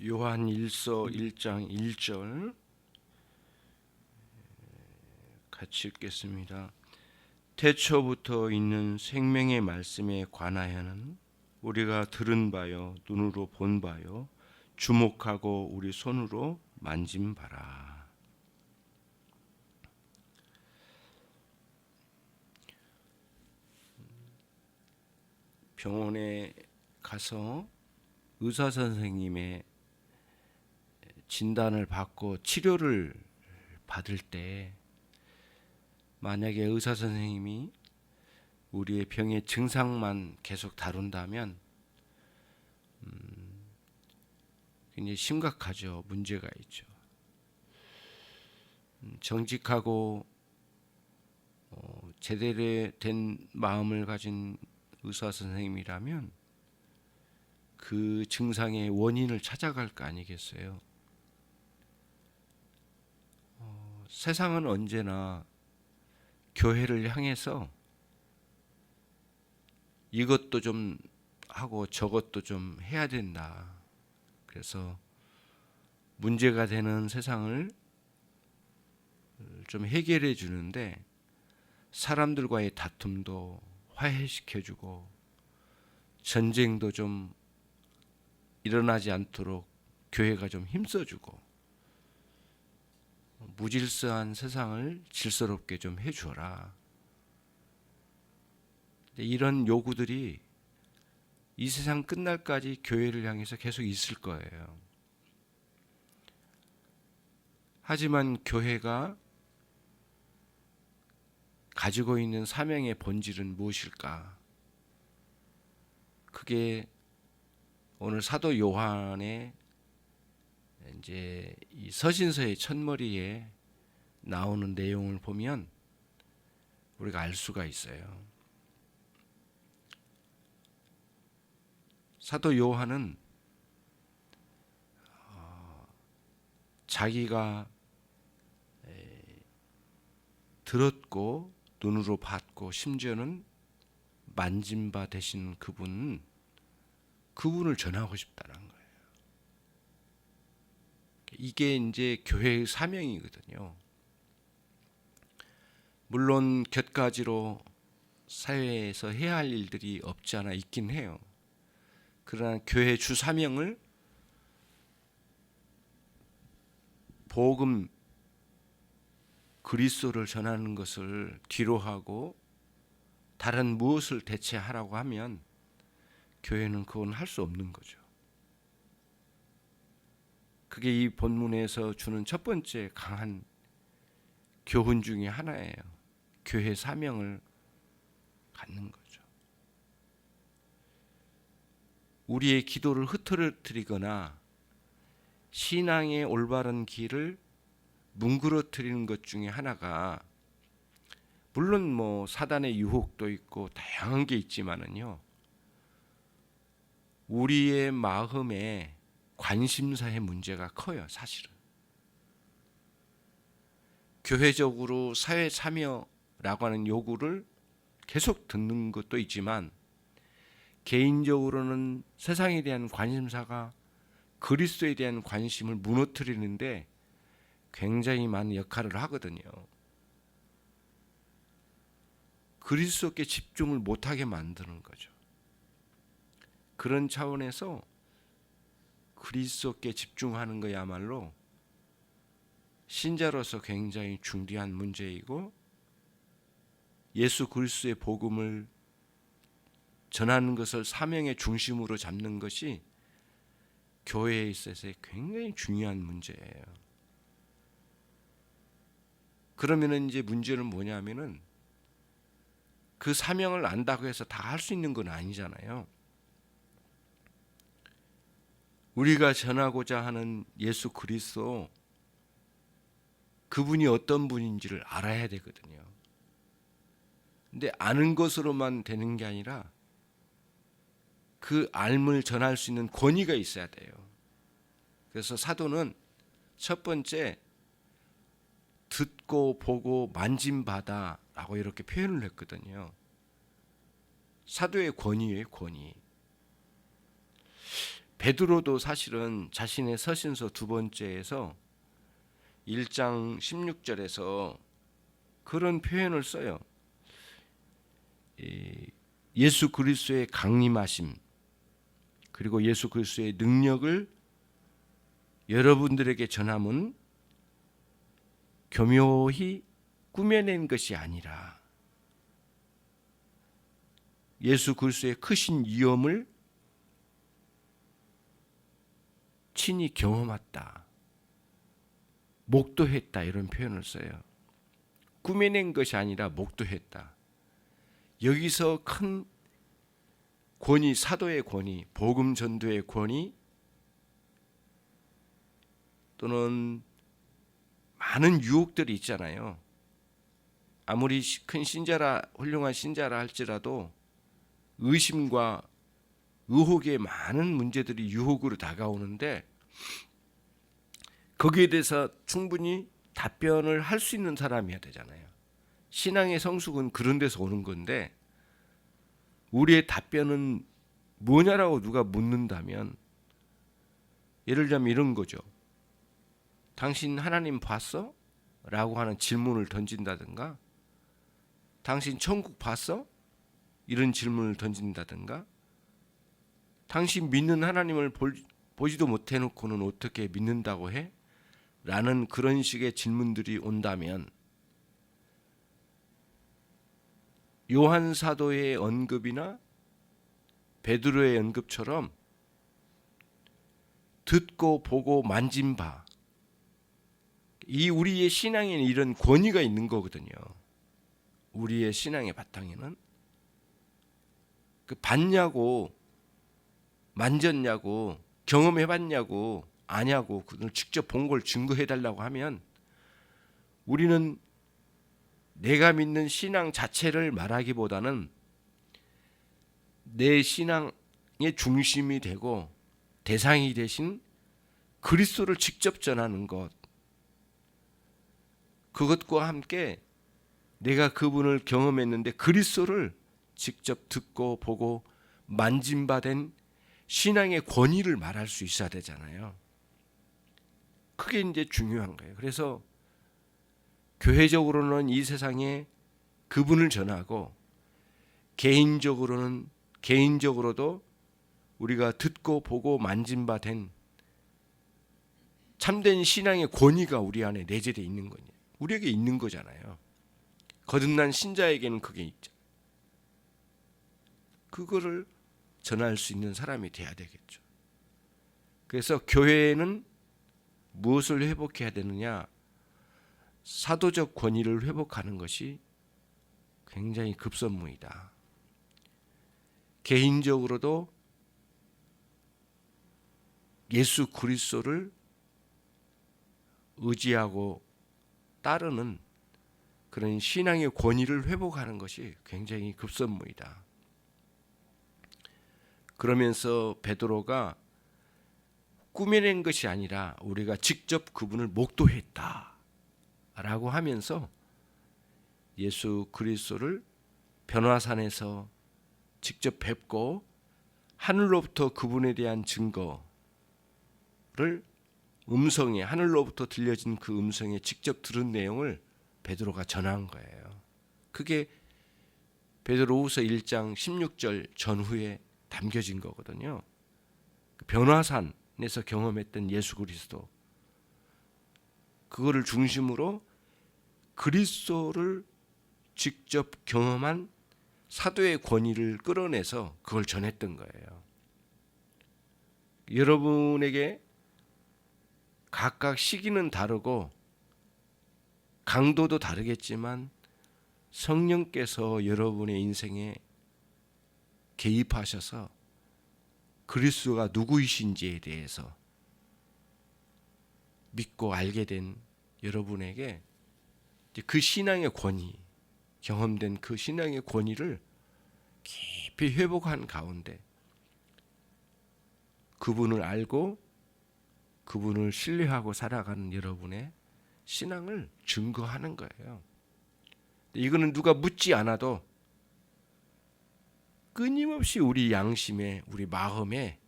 요한 1서 1장 1절 같이 읽겠습니다. 태초부터 있는 생명의 말씀에 관하여는 우리가 들은 바요 눈으로 본 바요 주목하고 우리 손으로 만진 바라. 병원에 가서 의사 선생님의 진단을 받고 치료를 받을 때 만약에 의사 선생님이 우리의 병의 증상만 계속 다룬다면 굉장히 심각하죠. 문제가 있죠. 정직하고 제대로 된 마음을 가진 의사 선생님이라면 그 증상의 원인을 찾아갈 거 아니겠어요. 세상은 언제나 교회를 향해서 이것도 좀 하고 저것도 좀 해야 된다. 그래서 문제가 되는 세상을 좀 해결해 주는데 사람들과의 다툼도 화해시켜주고 전쟁도 좀 일어나지 않도록 교회가 좀 힘써주고 무질서한 세상을 질서롭게 좀 해주어라. 이런 요구들이 이 세상 끝날까지 교회를 향해서 계속 있을 거예요. 하지만 교회가 가지고 있는 사명의 본질은 무엇일까? 그게 오늘 사도 요한의 이제 이 서신서의 첫머리에 나오는 내용을 보면 우리가 알 수가 있어요. 사도 요한은 자기가 들었고 눈으로 봤고 심지어는 만진 바 되신 그분을 전하고 싶다는 거예요. 이게 이제 교회의 사명이거든요. 물론 곁가지로 사회에서 해야 할 일들이 없지 않아 있긴 해요. 그러나 교회 주 사명을 복음 그리스도를 전하는 것을 뒤로 하고 다른 무엇을 대체하라고 하면 교회는 그건 할 수 없는 거죠. 그게 이 본문에서 주는 첫 번째 강한 교훈 중에 하나예요. 교회 사명을 갖는 거죠. 우리의 기도를 흐트러뜨리거나 신앙의 올바른 길을 뭉그러뜨리는 것 중에 하나가 물론 뭐 사단의 유혹도 있고 다양한 게 있지만은요. 우리의 마음에 관심사의 문제가 커요, 사실은. 교회적으로 사회 참여라고 하는 요구를 계속 듣는 것도 있지만 개인적으로는 세상에 대한 관심사가 그리스도에 대한 관심을 무너뜨리는데 굉장히 많은 역할을 하거든요. 그리스도께 집중을 못하게 만드는 거죠. 그런 차원에서 그리스도께 집중하는 것야말로 신자로서 굉장히 중대한 문제이고 예수 그리스도의 복음을 전하는 것을 사명의 중심으로 잡는 것이 교회에 있어서 굉장히 중요한 문제예요. 그러면 이제 문제는 뭐냐면은 그 사명을 안다고 해서 다 할 수 있는 건 아니잖아요. 우리가 전하고자 하는 예수 그리스도 그분이 어떤 분인지를 알아야 되거든요. 근데 아는 것으로만 되는 게 아니라 그 알을 전할 수 있는 권위가 있어야 돼요. 그래서 사도는 첫 번째 듣고 보고 만진 바다라고 이렇게 표현을 했거든요. 사도의 권위예요, 권위. 베드로도 사실은 자신의 서신서 두 번째에서 1장 16절에서 그런 표현을 써요. 예수 그리스도의 강림하심 그리고 예수 그리스도의 능력을 여러분들에게 전함은 교묘히 꾸며낸 것이 아니라 예수 그리스도의 크신 위엄을 친히 경험했다, 목도했다 이런 표현을 써요. 꾸며낸 것이 아니라 목도했다. 여기서 큰 권위, 사도의 권위, 복음 전도의 권위 또는 많은 유혹들이 있잖아요. 아무리 큰 신자라 훌륭한 신자라 할지라도 의심과 의혹의 많은 문제들이 유혹으로 다가오는데 거기에 대해서 충분히 답변을 할 수 있는 사람이어야 되잖아요. 신앙의 성숙은 그런 데서 오는 건데 우리의 답변은 뭐냐라고 누가 묻는다면 예를 들자면 이런 거죠. 당신 하나님 봤어? 라고 하는 질문을 던진다든가 당신 천국 봤어? 이런 질문을 던진다든가 당신 믿는 하나님을 보지도 못해놓고는 어떻게 믿는다고 해? 라는 그런 식의 질문들이 온다면 요한 사도의 언급이나 베드로의 언급처럼 듣고 보고 만진 바 이 우리의 신앙에는 이런 권위가 있는 거거든요. 우리의 신앙의 바탕에는 그 봤냐고 만졌냐고 경험해봤냐고 아냐고 그걸 직접 본 걸 증거해달라고 하면 우리는 내가 믿는 신앙 자체를 말하기보다는 내 신앙의 중심이 되고 대상이 되신 그리스도를 직접 전하는 것, 그것과 함께 내가 그분을 경험했는데 그리스도를 직접 듣고 보고 만짐받은 신앙의 권위를 말할 수 있어야 되잖아요. 그게 이제 중요한 거예요. 그래서 교회적으로는 이 세상에 그분을 전하고 개인적으로도 우리가 듣고 보고 만짐받은 참된 신앙의 권위가 우리 안에 내재되어 있는 거예요. 우리에게 있는 거잖아요. 거듭난 신자에게는 그게 있죠. 그거를 전할 수 있는 사람이 돼야 되겠죠. 그래서 교회는 무엇을 회복해야 되느냐? 사도적 권위를 회복하는 것이 굉장히 급선무이다. 개인적으로도 예수 그리스도를 의지하고 따르는 그런 신앙의 권위를 회복하는 것이 굉장히 급선무이다. 그러면서 베드로가 꾸며낸 것이 아니라 우리가 직접 그분을 목도했다 라고 하면서 예수 그리스도를 변화산에서 직접 뵙고 하늘로부터 그분에 대한 증거를 음성에 하늘로부터 들려진 그 음성에 직접 들은 내용을 베드로가 전한 거예요. 그게 베드로후서 1장 16절 전후에 담겨진 거거든요. 변화산에서 경험했던 예수 그리스도, 그거를 중심으로 그리스도를 직접 경험한 사도의 권위를 끌어내서 그걸 전했던 거예요. 여러분에게 각각 시기는 다르고 강도도 다르겠지만 성령께서 여러분의 인생에 개입하셔서 그리스도가 누구이신지에 대해서 믿고 알게 된 여러분에게 그 신앙의 권위, 경험된 그 신앙의 권위를 깊이 회복한 가운데 그분을 알고 그분을 신뢰하고 살아가는 여러분의 신앙을 증거하는 거예요. 이거는 누가 묻지 않아도 끊임없이 우리 양심에, 우리 마음에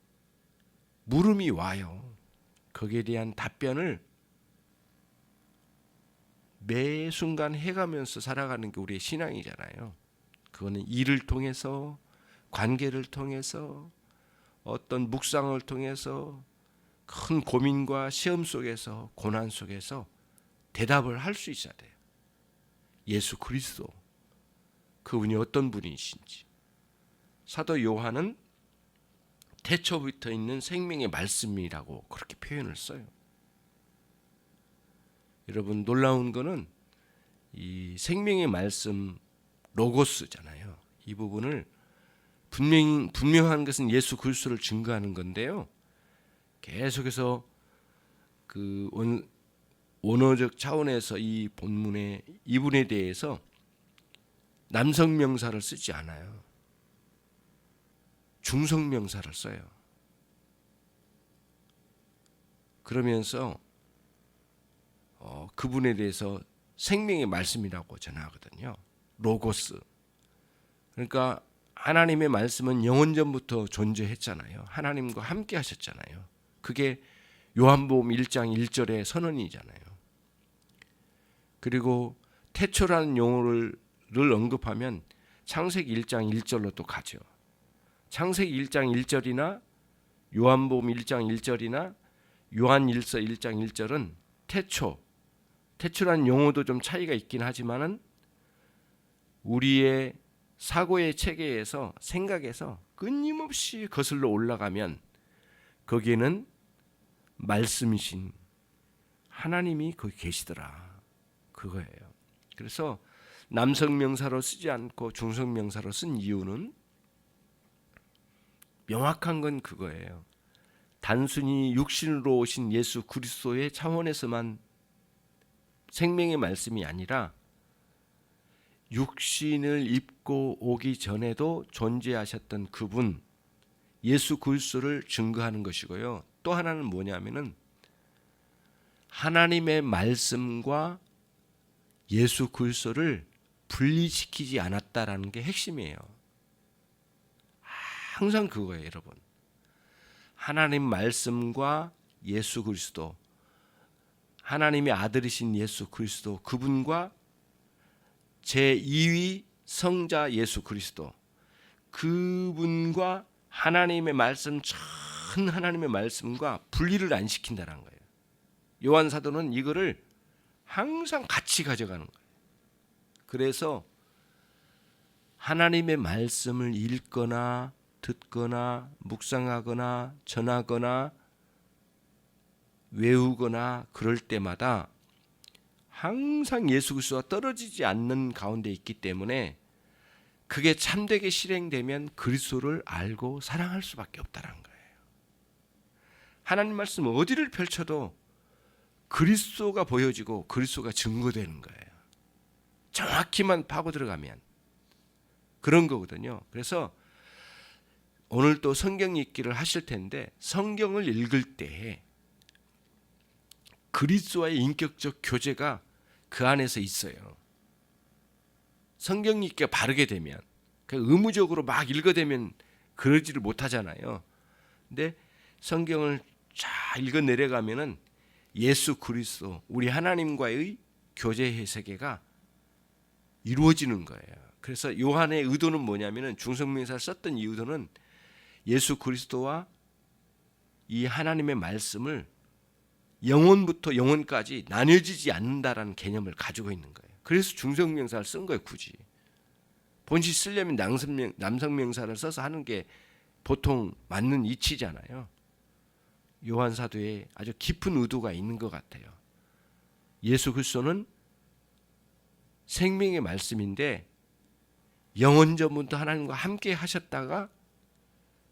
물음이 와요. 거기에 대한 답변을 매 순간 해가면서 살아가는 게 우리의 신앙이잖아요. 그거는 일을 통해서, 관계를 통해서, 어떤 묵상을 통해서, 큰 고민과 시험 속에서, 고난 속에서 대답을 할 수 있어야 돼요. 예수 그리스도, 그분이 어떤 분이신지. 사도 요한은 태초부터 있는 생명의 말씀이라고 그렇게 표현을 써요. 여러분, 놀라운 거는 이 생명의 말씀 로고스잖아요. 이 부분을 분명한 것은 예수 그리스도를 증거하는 건데요. 계속해서 그 원어적 차원에서 이 본문에 이분에 대해서 남성 명사를 쓰지 않아요. 중성 명사를 써요. 그러면서 그분에 대해서 생명의 말씀이라고 전하거든요. 로고스. 그러니까 하나님의 말씀은 영원전부터 존재했잖아요. 하나님과 함께 하셨잖아요. 그게 요한복음 1장 1절의 선언이잖아요. 그리고 태초라는 용어를 언급하면 창세기 1장 1절로 또 가죠. 창세기 1장 1절이나 요한복음 1장 1절이나 요한일서 1장 1절은 태초라는 용어도 좀 차이가 있긴 하지만은 우리의 사고의 체계에서, 생각에서 끊임없이 거슬러 올라가면 거기에는 말씀이신 하나님이 거기 계시더라, 그거예요. 그래서 남성 명사로 쓰지 않고 중성 명사로 쓴 이유는 명확한 건 그거예요. 단순히 육신으로 오신 예수 그리스도의 차원에서만 생명의 말씀이 아니라 육신을 입고 오기 전에도 존재하셨던 그분 예수 그리스도를 증거하는 것이고요. 또 하나는 뭐냐면은 하나님의 말씀과 예수 그리스도를 분리시키지 않았다라는 게 핵심이에요. 항상 그거예요, 여러분. 하나님 말씀과 예수 그리스도, 하나님의 아들이신 예수 그리스도, 그분과 제2위 성자 예수 그리스도, 그분과 하나님의 말씀, 전 하나님의 말씀과 분리를 안 시킨다는 거예요. 요한 사도는 이거를 항상 같이 가져가는 거예요. 그래서 하나님의 말씀을 읽거나 듣거나 묵상하거나 전하거나 외우거나 그럴 때마다 항상 예수 그리스도와 떨어지지 않는 가운데 있기 때문에 그게 참되게 실행되면 그리스도를 알고 사랑할 수밖에 없다는 거예요. 하나님 말씀 어디를 펼쳐도 그리스도가 보여지고 그리스도가 증거되는 거예요. 정확히만 파고 들어가면 그런 거거든요. 그래서 오늘 또 성경 읽기를 하실 텐데 성경을 읽을 때 그리스도와의 인격적 교제가 그 안에서 있어요. 성경 읽기가 바르게 되면, 의무적으로 막 읽어대면 그러지를 못하잖아요. 근데 성경을 잘 읽어 내려가면은 예수 그리스도, 우리 하나님과의 교제의 세계가 이루어지는 거예요. 그래서 요한의 의도는 뭐냐면은 중성명사를 썼던 이 의도는 예수 그리스도와 이 하나님의 말씀을 영혼부터 영혼까지 나뉘어지지 않는다라는 개념을 가지고 있는 거예요. 그래서 중성명사를 쓴 거예요, 굳이. 본시 쓰려면 남성명사를 써서 하는 게 보통 맞는 이치잖아요. 요한 사도에 아주 깊은 의도가 있는 것 같아요. 예수 그리스도는 생명의 말씀인데 영원전부터 하나님과 함께 하셨다가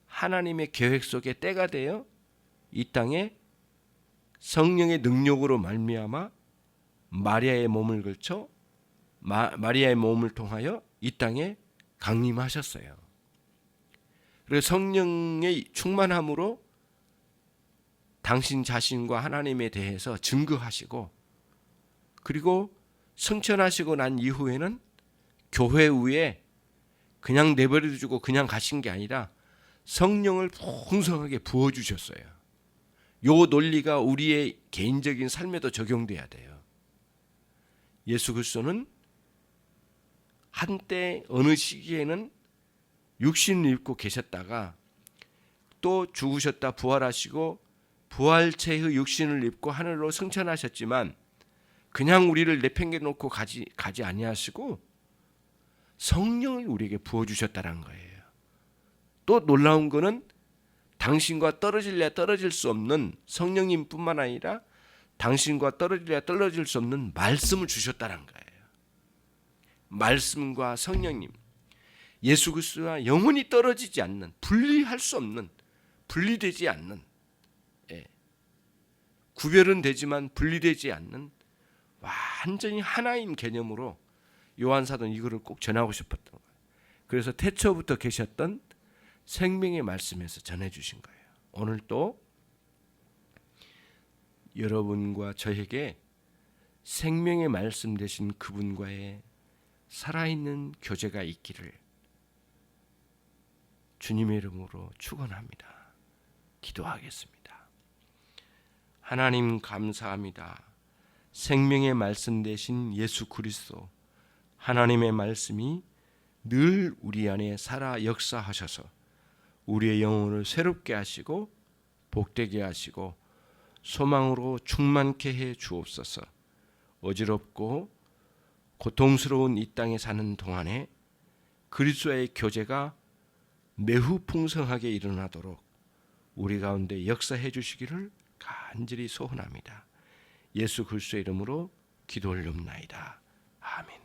하나님의 계획 속에 때가 되어 이 땅에 성령의 능력으로 말미암아 마리아의 몸을 걸쳐 마리아의 몸을 통하여 이 땅에 강림하셨어요. 그리고 성령의 충만함으로 당신 자신과 하나님에 대해서 증거하시고, 그리고 승천하시고 난 이후에는 교회 위에 그냥 내버려 두고 그냥 가신 게 아니라 성령을 풍성하게 부어주셨어요. 요 논리가 우리의 개인적인 삶에도 적용돼야 돼요. 예수 그리스도는 한때 어느 시기에는 육신을 입고 계셨다가 또 죽으셨다 부활하시고 부활체의 육신을 입고 하늘로 승천하셨지만 그냥 우리를 내팽개 놓고 가지 아니하시고 성령을 우리에게 부어주셨다는 거예요. 또 놀라운 거는 당신과 떨어질래 떨어질 수 없는 성령님뿐만 아니라 당신과 떨어질래 떨어질 수 없는 말씀을 주셨다는 거예요. 말씀과 성령님, 예수 그리스도와 영원히 떨어지지 않는, 분리할 수 없는, 분리되지 않는, 구별은 되지만 분리되지 않는 완전히 하나인 개념으로 요한 사도는 이거를 꼭 전하고 싶었던 거예요. 그래서 태초부터 계셨던 생명의 말씀에서 전해주신 거예요. 오늘 또 여러분과 저에게 생명의 말씀 되신 그분과의 살아있는 교제가 있기를 주님의 이름으로 축원합니다. 기도하겠습니다. 하나님 감사합니다. 생명의 말씀 되신 예수 그리스도, 하나님의 말씀이 늘 우리 안에 살아 역사하셔서 우리의 영혼을 새롭게 하시고 복되게 하시고 소망으로 충만케 해 주옵소서. 어지럽고 고통스러운 이 땅에 사는 동안에 그리스도의 교제가 매우 풍성하게 일어나도록 우리 가운데 역사해 주시기를 간절히 소원합니다. 예수 그리스도의 이름으로 기도 올립나이다. 아멘.